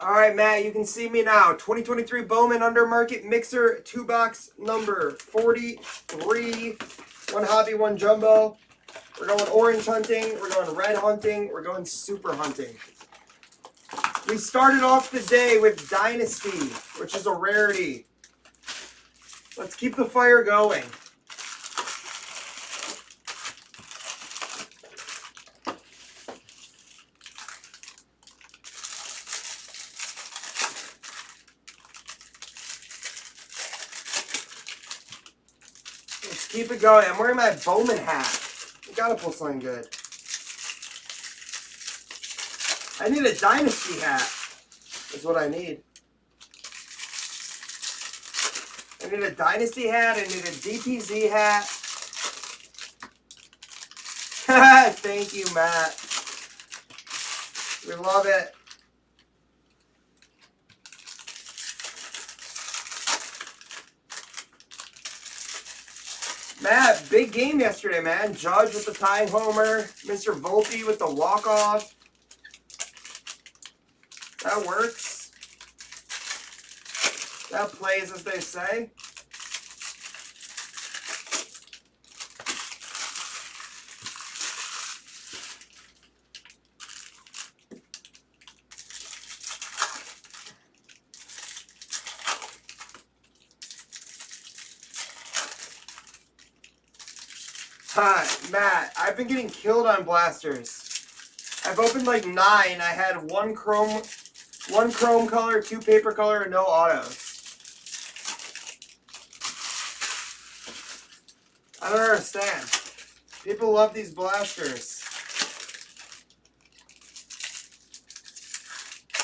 All right, Matt, you can see me now. 2023 Bowman Undermarket Mixer 2-box number 43. One hobby, one jumbo. We're going orange hunting. We're going red hunting. We're going super hunting. We started off the day with Dynasty, which is a rarity. Let's keep the fire going. Let's keep it going. I'm wearing my Bowman hat. You gotta pull something good. I need a Dynasty hat. Is what I need. I need a Dynasty hat. I need a DPZ hat. Thank you, Matt. We love it. Matt, big game yesterday, man. Judge with the tying homer. Mr. Volpe with the walk-off. That works. That plays, as they say. Hi, Matt. I've been getting killed on blasters. I've opened like 9. I had one chrome color, 2 paper color, and no autos. I don't understand. People love these blasters.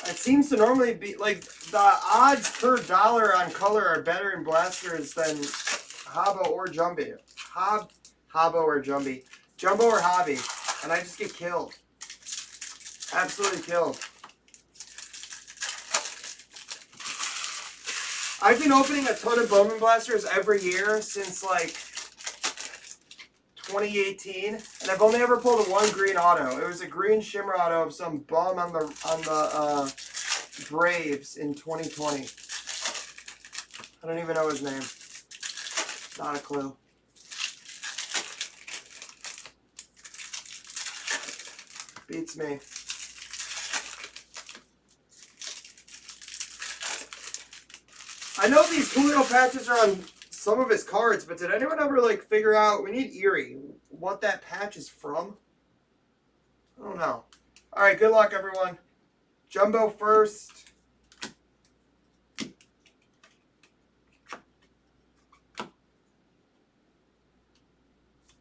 It seems to normally be like the odds per dollar on color are better in blasters than Habbo or Jumby. Habbo or Jumby. Jumbo or Hobby. And I just get killed. Absolutely killed. I've been opening a ton of Bowman blasters every year since like 2018, and I've only ever pulled one green auto. It was a green shimmer auto of some bum on the Braves in 2020. I don't even know his name. Not a clue. Beats me. I know these Julio patches are on some of his cards, but did anyone ever like figure out, we need Erie, what that patch is from? I don't know. All right, good luck, everyone. Jumbo first.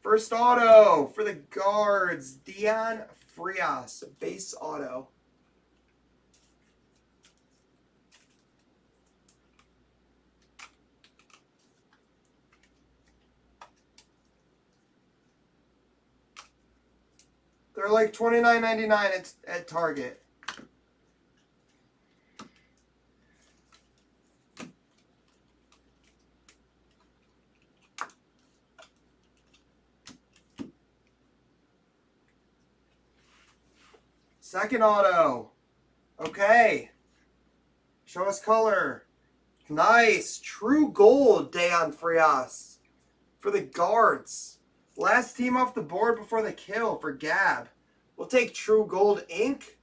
First auto for the guards, Dion Frias, base auto. They're like $29.99 at Target. Second auto. Okay. Show us color. Nice. True gold, Deon Frias. For the guards. Last team off the board before the kill for Gab. We'll take True Gold ink.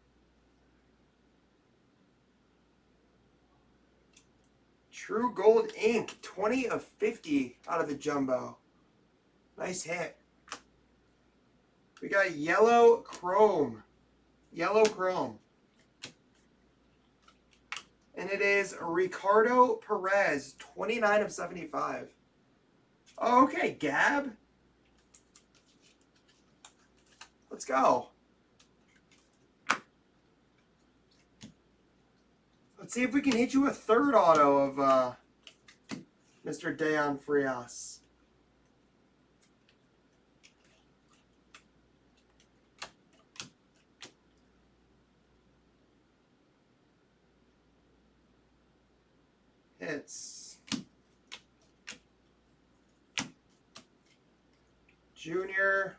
True Gold ink. 20 of 50 out of the jumbo. Nice hit. We got yellow chrome. Yellow chrome. And it is Ricardo Perez. 29 of 75. Oh, okay, Gab. Let's go. Let's see if we can hit you a third auto of Mr. Deon Frias. Hits. Junior.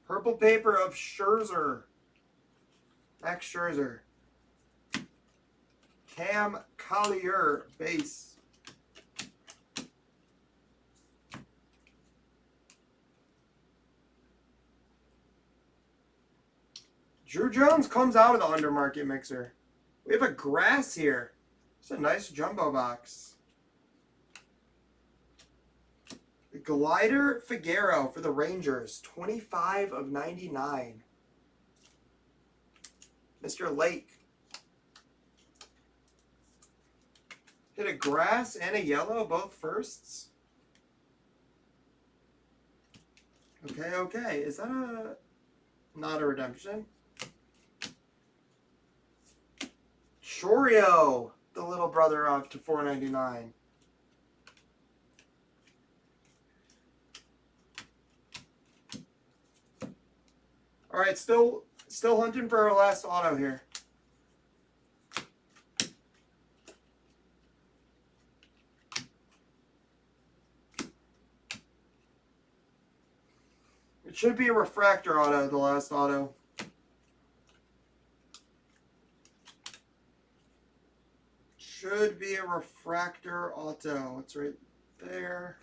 Purple paper of Scherzer. Max Scherzer. Cam Collier base. Drew Jones comes out of the undermarket mixer. We have a grass here. It's a nice jumbo box. Glider Figueroa for the Rangers. 25 of 99. Mr. Lake. Hit a grass and a yellow, both firsts. Okay. Is that not a redemption? Chorio, the little brother of to 499. All right, still hunting for our last auto here. It should be a refractor auto, the last auto. Should be a refractor auto. It's right there.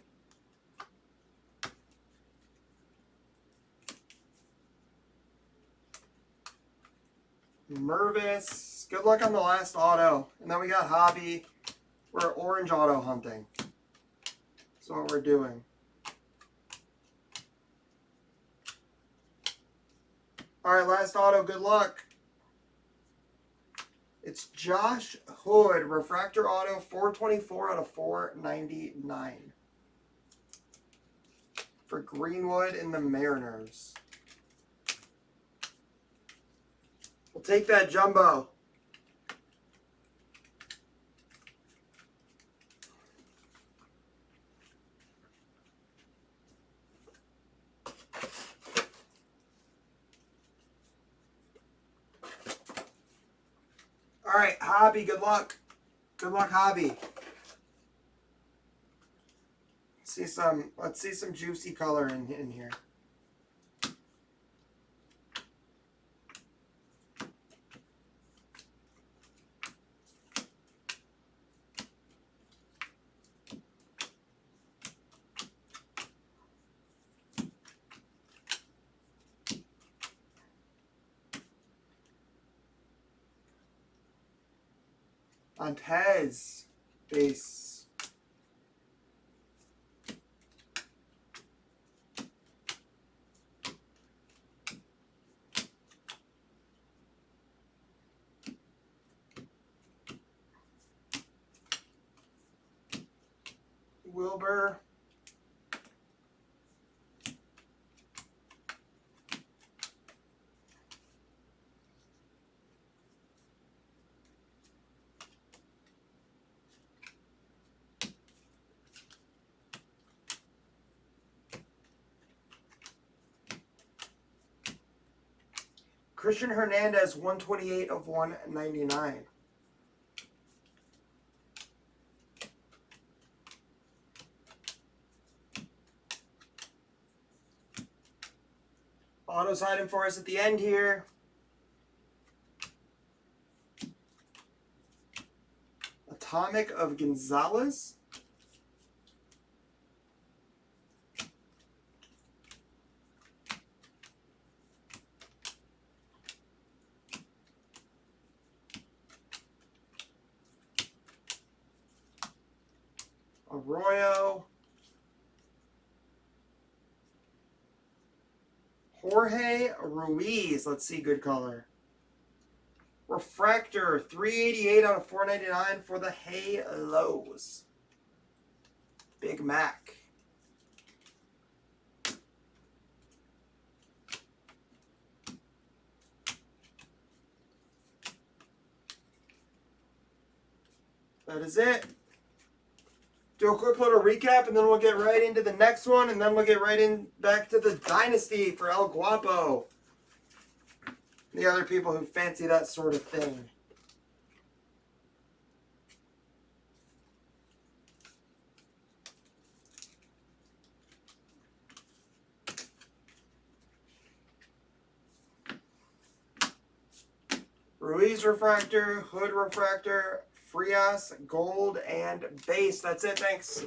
Mervis. Good luck on the last auto. And then we got Hobby. We're orange auto hunting. That's what we're doing. All right, last auto. Good luck. It's Josh Hood, refractor auto, 424 out of 499 for Greenwood and the Mariners. We'll take that jumbo. All right, Hobby, good luck. Good luck, Hobby. Let's see some juicy color in here. Montez base. Wilbur. Christian Hernandez, 128 of 199. Auto's hiding for us at the end here. Atomic of Gonzalez. Arroyo. Jorge Ruiz. Let's see, good color. Refractor, 388 out of 499 for the Halos. Big Mac. That is it. Do a quick little recap, and then we'll get right into the next one, and then we'll get right in back to the Dynasty for El Guapo. The other people who fancy that sort of thing. Ruiz refractor, Hood refractor, Frias, gold, and base. That's it. Thanks.